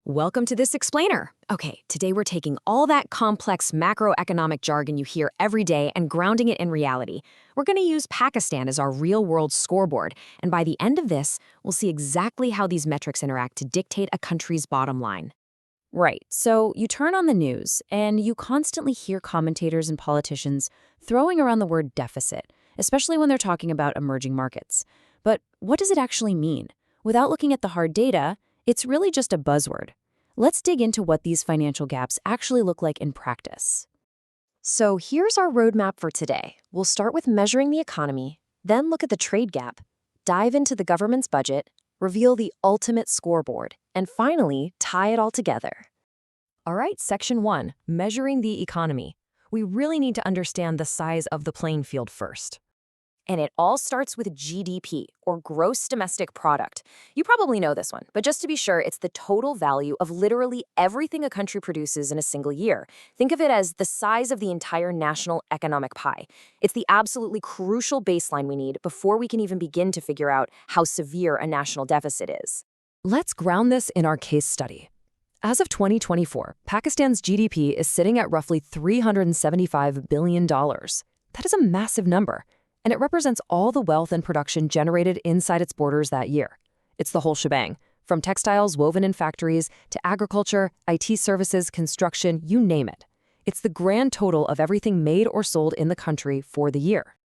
Welcome to this explainer. Okay, today we're taking all that complex macroeconomic jargon you hear every day and grounding it in reality. We're going to use Pakistan as our real-world scoreboard, and by the end of this, we'll see exactly how these metrics interact to dictate a country's bottom line. Right, so you turn on the news, and you constantly hear commentators and politicians throwing around the word deficit, especially when they're talking about emerging markets. But what does it actually mean? Without looking at the hard data, it's really just a buzzword. Let's dig into what these financial gaps actually look like in practice. So here's our roadmap for today. We'll start with measuring the economy, then look at the trade gap, dive into the government's budget, reveal the ultimate scoreboard, and finally, tie it all together. All right, Section 1, measuring the economy. We really need to understand the size of the playing field first. And it all starts with GDP, or Gross Domestic Product. You probably know this one, but just to be sure, it's the total value of literally everything a country produces in a single year. Think of it as the size of the entire national economic pie. It's the absolutely crucial baseline we need before we can even begin to figure out how severe a national deficit is. Let's ground this in our case study. As of 2024, Pakistan's GDP is sitting at roughly $375 billion. That is a massive number. And it represents all the wealth and production generated inside its borders that year. It's the whole shebang, from textiles woven in factories to agriculture, IT services, construction, you name it. It's the grand total of everything made or sold in the country for the year.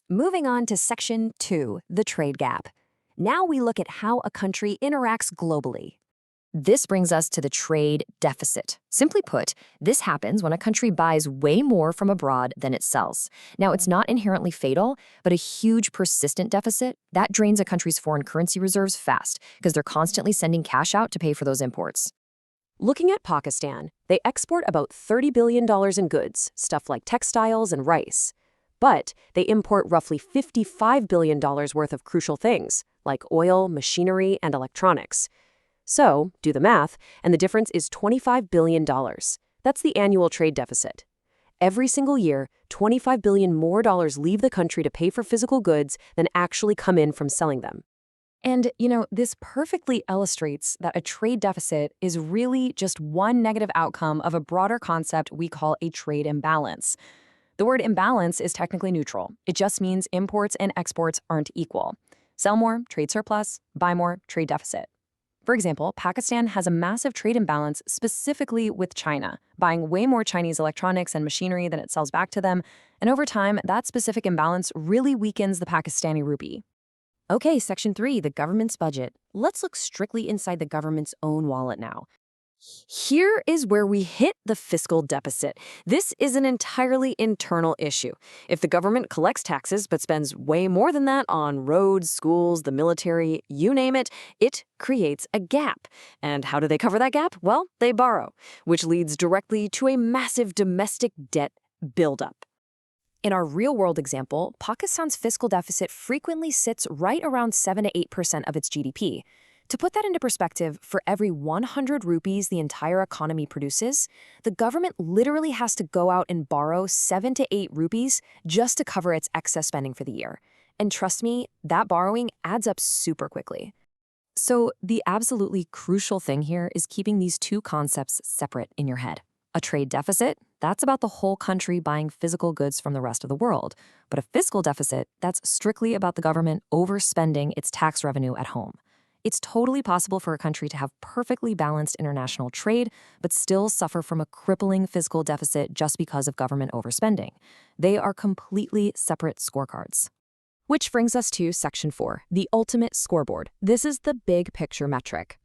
Moving on to Section 2, the trade gap. Now we look at how a country interacts globally. This brings us to the trade deficit. Simply put, this happens when a country buys way more from abroad than it sells. Now, it's not inherently fatal, but a huge persistent deficit, that drains a country's foreign currency reserves fast because they're constantly sending cash out to pay for those imports. Looking at Pakistan, they export about $30 billion in goods, stuff like textiles and rice. But they import roughly $55 billion worth of crucial things, like oil, machinery, and electronics. So, do the math, and the difference is $25 billion. That's the annual trade deficit. Every single year, $25 billion more leave the country to pay for physical goods than actually come in from selling them. And, this perfectly illustrates that a trade deficit is really just one negative outcome of a broader concept we call a trade imbalance. The word imbalance is technically neutral. It just means imports and exports aren't equal. Sell more, trade surplus; buy more, trade deficit. For example, Pakistan has a massive trade imbalance specifically with China, buying way more Chinese electronics and machinery than it sells back to them, and over time, that specific imbalance really weakens the Pakistani rupee. Okay, Section 3, the government's budget. Let's look strictly inside the government's own wallet now. Here is where we hit the fiscal deficit. This is an entirely internal issue. If the government collects taxes but spends way more than that on roads, schools, the military, you name it, it creates a gap. And how do they cover that gap? Well, they borrow, which leads directly to a massive domestic debt buildup. In our real-world example, Pakistan's fiscal deficit frequently sits right around 7 to 8% of its GDP. To put that into perspective, for every 100 rupees the entire economy produces, the government literally has to go out and borrow 7 to 8 rupees just to cover its excess spending for the year. And trust me, that borrowing adds up super quickly. So the absolutely crucial thing here is keeping these two concepts separate in your head. A trade deficit, that's about the whole country buying physical goods from the rest of the world. But a fiscal deficit, that's strictly about the government overspending its tax revenue at home. It's totally possible for a country to have perfectly balanced international trade, but still suffer from a crippling fiscal deficit just because of government overspending. They are completely separate scorecards. Which brings us to Section 4, the ultimate scoreboard. This is the big picture metric.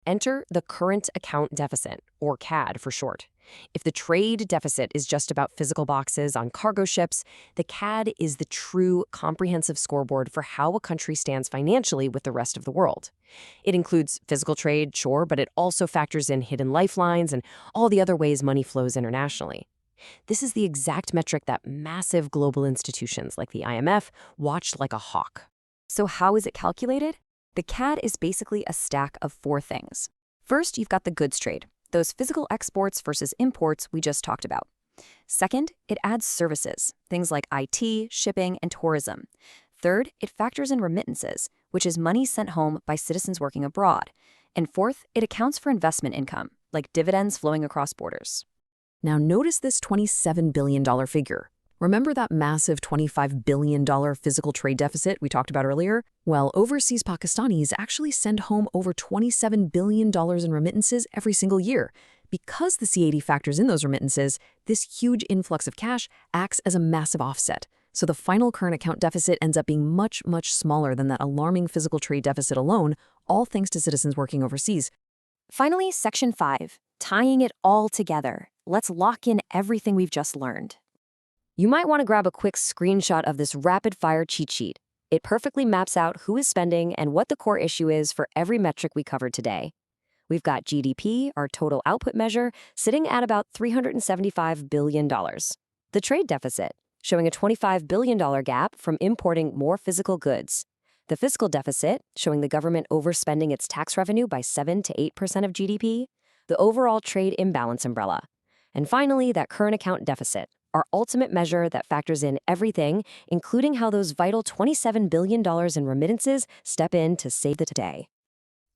Enter the current account deficit, or CAD for short. If the trade deficit is just about physical boxes on cargo ships, the CAD is the true comprehensive scoreboard for how a country stands financially with the rest of the world. It includes physical trade, sure, but it also factors in hidden lifelines and all the other ways money flows internationally. This is the exact metric that massive global institutions like the IMF watch like a hawk. So how is it calculated? The CAD is basically a stack of 4 things. First, you've got the goods trade, those physical exports versus imports we just talked about. Second, it adds services, things like IT, shipping, and tourism. Third, it factors in remittances, which is money sent home by citizens working abroad. And fourth, it accounts for investment income, like dividends flowing across borders. Now notice this $27 billion figure. Remember that massive $25 billion physical trade deficit we talked about earlier? Well, overseas Pakistanis actually send home over $27 billion in remittances every single year. Because the C80 factors in those remittances, this huge influx of cash acts as a massive offset. So the final current account deficit ends up being much, much smaller than that alarming physical trade deficit alone, all thanks to citizens working overseas. Finally, Section 5, tying it all together. Let's lock in everything we've just learned. You might want to grab a quick screenshot of this rapid-fire cheat sheet. It perfectly maps out who is spending and what the core issue is for every metric we covered today. We've got GDP, our total output measure, sitting at about $375 billion. The trade deficit, showing a $25 billion gap from importing more physical goods. The fiscal deficit, showing the government overspending its tax revenue by 7 to 8% of GDP. The overall trade imbalance umbrella. And finally, that current account deficit, our ultimate measure that factors in everything, including how those vital $27 billion in remittances step in to save the day.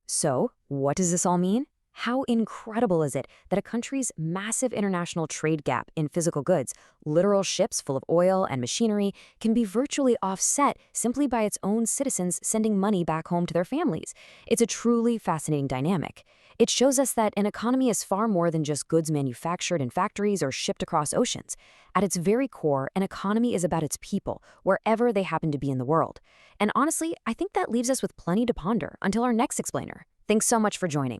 So, what does this all mean? How incredible is it that a country's massive international trade gap in physical goods, literal ships full of oil and machinery, can be virtually offset simply by its own citizens sending money back home to their families? It's a truly fascinating dynamic. It shows us that an economy is far more than just goods manufactured in factories or shipped across oceans. At its very core, an economy is about its people, wherever they happen to be in the world. And honestly, I think that leaves us with plenty to ponder until our next explainer. Thanks so much for joining.